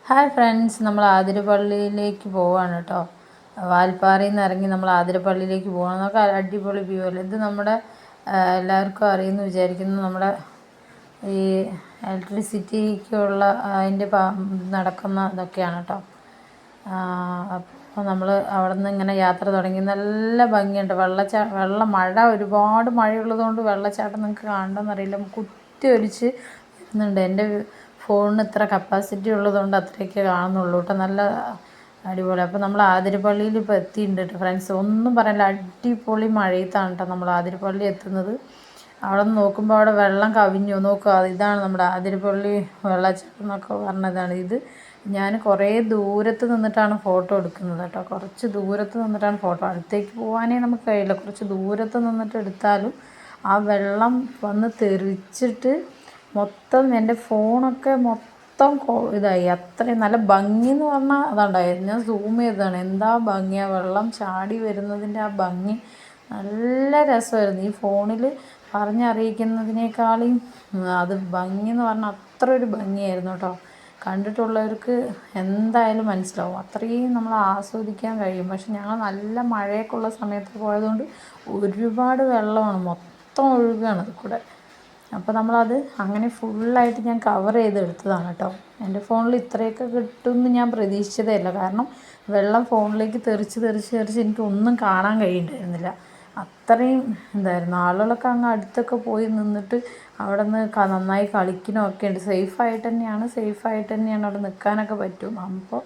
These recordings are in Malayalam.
ഹായ് ഫ്രണ്ട്സ്, നമ്മൾ ആതിരപ്പള്ളിയിലേക്ക് പോവാണ് കേട്ടോ. വാൽപ്പാറയിൽ നിന്ന് ഇറങ്ങി നമ്മൾ ആതിരപ്പള്ളിയിലേക്ക് പോകണം. നമുക്ക് അടിപൊളി വ്യൂ അല്ലേ ഇത്. നമ്മുടെ എല്ലാവർക്കും അറിയുമെന്ന് വിചാരിക്കുന്നു. നമ്മുടെ ഈ ഇലക്ട്രിസിറ്റിക്കുള്ള അതിൻ്റെ നടക്കുന്ന ഇതൊക്കെയാണ് കേട്ടോ. അപ്പോൾ നമ്മൾ അവിടെ നിന്ന് ഇങ്ങനെ യാത്ര തുടങ്ങി. നല്ല ഭംഗിയുണ്ട്. മഴ ഒരുപാട് മഴയുള്ളതുകൊണ്ട് വെള്ളച്ചാട്ടം നിങ്ങൾക്ക് കാണണമെന്നറിയില്ല, കുത്തി ഒലിച്ച് വരുന്നുണ്ട്. എൻ്റെ ഫോണിന് ഇത്ര കപ്പാസിറ്റി ഉള്ളതുകൊണ്ട് അത്രയൊക്കെ കാണുന്നുള്ളൂ കേട്ടോ. നല്ല അടിപൊളി. അപ്പോൾ നമ്മൾ ആതിരപ്പള്ളിയിൽ ഇപ്പോൾ എത്തിയിട്ടുണ്ട് കേട്ടോ ഫ്രണ്ട്സ്. ഒന്നും പറയില്ല, അടിപൊളി മഴയത്താണ് കേട്ടോ നമ്മൾ ആതിരപ്പള്ളി എത്തുന്നത്. അവിടെ നിന്ന് നോക്കുമ്പോൾ അവിടെ വെള്ളം കവിഞ്ഞു നോക്കുക. ഇതാണ് നമ്മുടെ ആതിരപ്പള്ളി വെള്ളച്ചാട്ടം എന്നൊക്കെ പറഞ്ഞതാണ്. ഇത് ഞാൻ കുറേ ദൂരത്ത് നിന്നിട്ടാണ് ഫോട്ടോ എടുക്കുന്നത് കേട്ടോ. കുറച്ച് ദൂരത്ത് നിന്നിട്ടാണ് ഫോട്ടോ. അടുത്തേക്ക് പോകാനേ നമുക്ക് കഴിയില്ല. കുറച്ച് ദൂരത്ത് നിന്നിട്ട് എടുത്താലും ആ വെള്ളം വന്ന് തെറിച്ചിട്ട് മൊത്തം എൻ്റെ ഫോണൊക്കെ മൊത്തം ഇതായി. അത്രയും നല്ല ഭംഗി എന്ന് പറഞ്ഞാൽ അതുണ്ടായത്. ഞാൻ സൂം ചെയ്തതാണ്. എന്താ ഭംഗിയാണ് വെള്ളം ചാടി വരുന്നതിൻ്റെ ആ ഭംഗി. നല്ല രസമായിരുന്നു. ഈ ഫോണിൽ പറഞ്ഞറിയിക്കുന്നതിനേക്കാളും അത് ഭംഗി എന്ന് പറഞ്ഞാൽ അത്ര ഒരു ഭംഗിയായിരുന്നു കേട്ടോ. കണ്ടിട്ടുള്ളവർക്ക് എന്തായാലും മനസ്സിലാവും. അത്രയും നമ്മൾ ആസ്വദിക്കാൻ കഴിയും. പക്ഷെ ഞങ്ങൾ നല്ല മഴയൊക്കെ ഉള്ള സമയത്ത് പോയതുകൊണ്ട് ഒരുപാട് വെള്ളമാണ്, മൊത്തം ഒഴുകുകയാണ് അത് കൂടെ. അപ്പോൾ നമ്മളത് അങ്ങനെ ഫുള്ളായിട്ട് ഞാൻ കവർ ചെയ്തെടുത്തതാണ് കേട്ടോ. എൻ്റെ ഫോണിൽ ഇത്രയൊക്കെ കിട്ടുമെന്ന് ഞാൻ പ്രതീക്ഷിച്ചതേ ഇല്ല. കാരണം വെള്ളം ഫോണിലേക്ക് തെറിച്ച് എനിക്കൊന്നും കാണാൻ കഴിയുന്നുണ്ടായിരുന്നില്ല. അത്രയും ഇതായിരുന്നു. ആളുകളൊക്കെ അങ്ങ് അടുത്തൊക്കെ പോയി നിന്നിട്ട് അവിടെ നിന്ന് നന്നായി കളിക്കണമൊക്കെ ഉണ്ട്. സേഫായിട്ട് തന്നെയാണ് അവിടെ നിൽക്കാനൊക്കെ പറ്റും. അപ്പോൾ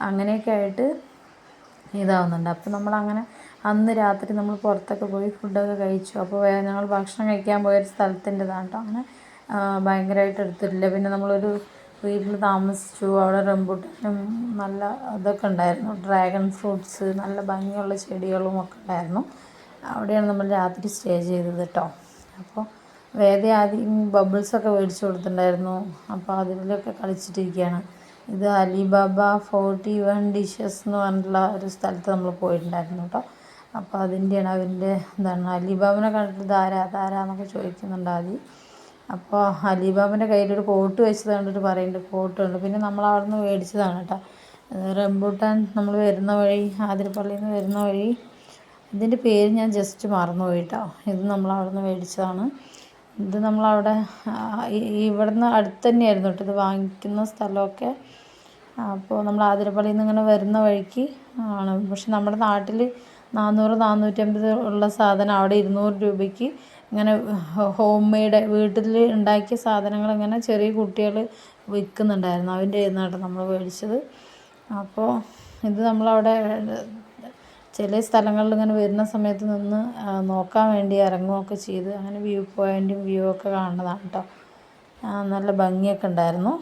അങ്ങനെയൊക്കെ ആയിട്ട് ഇതാവുന്നുണ്ട്. അപ്പോൾ നമ്മളങ്ങനെ അന്ന് രാത്രി നമ്മൾ പുറത്തൊക്കെ പോയി ഫുഡൊക്കെ കഴിച്ചു. അപ്പോൾ ഞങ്ങൾ ഭക്ഷണം കഴിക്കാൻ പോയൊരു സ്ഥലത്തിൻ്റെതാണ് കേട്ടോ. അങ്ങനെ ഭയങ്കരമായിട്ട് എടുത്തിട്ടില്ല. പിന്നെ നമ്മളൊരു വീട്ടിൽ താമസിച്ചു. അവിടെ റംബൂട്ടാനും നല്ല ഇതൊക്കെ ഉണ്ടായിരുന്നു, ഡ്രാഗൺ ഫ്രൂട്ട്സ്, നല്ല ഭംഗിയുള്ള ചെടികളും ഒക്കെ ഉണ്ടായിരുന്നു. അവിടെയാണ് നമ്മൾ രാത്രി സ്റ്റേ ചെയ്തത് കേട്ടോ. അപ്പോൾ ആദ്യം ബബിൾസൊക്കെ മേടിച്ച് കൊടുത്തിട്ടുണ്ടായിരുന്നു. അപ്പോൾ അതിലൊക്കെ കളിച്ചിട്ടിരിക്കുകയാണ്. ഇത് അലിബാബ 41 ഡിഷസ് എന്ന് പറഞ്ഞിട്ടുള്ള ഒരു സ്ഥലത്ത് നമ്മൾ പോയിട്ടുണ്ടായിരുന്നു കേട്ടോ. അപ്പോൾ അതിൻ്റെയാണ് അവൻ്റെ എന്താണ് അലിബാബനെ കണ്ടിട്ട് ധാരാന്നൊക്കെ ചോദിക്കുന്നുണ്ട് ആദ്യം. അപ്പോൾ അലിബാബൻ്റെ കയ്യിലൊരു കോട്ട് വെച്ചത് കണ്ടിട്ട് പറയുന്നുണ്ട് കോട്ടുണ്ട്. പിന്നെ നമ്മൾ അവിടെ നിന്ന് മേടിച്ചതാണ് കേട്ടോ റംബൂട്ടാൻ. നമ്മൾ വരുന്ന വഴി, ആതിരപ്പള്ളിയിൽ നിന്ന് വരുന്ന വഴി, ഇതിൻ്റെ പേര് ഞാൻ ജസ്റ്റ് മറന്നുപോയി കേട്ടോ. ഇത് നമ്മൾ അവിടെ നിന്ന് മേടിച്ചതാണ്. ഇത് നമ്മളവിടെ ഇവിടുന്ന് അടുത്ത് തന്നെയായിരുന്നു കേട്ടോ ഇത് വാങ്ങിക്കുന്ന സ്ഥലമൊക്കെ. അപ്പോൾ നമ്മൾ ആതിരപ്പള്ളിയിൽ നിന്ന് ഇങ്ങനെ വരുന്ന വഴിക്ക് ആണ്. പക്ഷെ നമ്മുടെ നാട്ടിൽ 400-450 ഉള്ള സാധനം അവിടെ 200 രൂപയ്ക്ക് ഇങ്ങനെ ഹോം മെയ്ഡ് വീട്ടിൽ ഉണ്ടാക്കിയ സാധനങ്ങൾ ഇങ്ങനെ ചെറിയ കുട്ടികൾ വിൽക്കുന്നുണ്ടായിരുന്നു. അതിൻ്റെ ആയിരുന്നു നമ്മൾ മേടിച്ചത്. അപ്പോൾ ഇത് നമ്മളവിടെ ചില സ്ഥലങ്ങളിൽ ഇങ്ങനെ വരുന്ന സമയത്ത് നിന്ന് നോക്കാൻ വേണ്ടി ഇറങ്ങുകയൊക്കെ ചെയ്ത് അങ്ങനെ വ്യൂ പോയിൻറ്റും വ്യൂ ഒക്കെ കാണുന്നതാണ് കേട്ടോ. നല്ല ഭംഗിയൊക്കെ ഉണ്ടായിരുന്നു.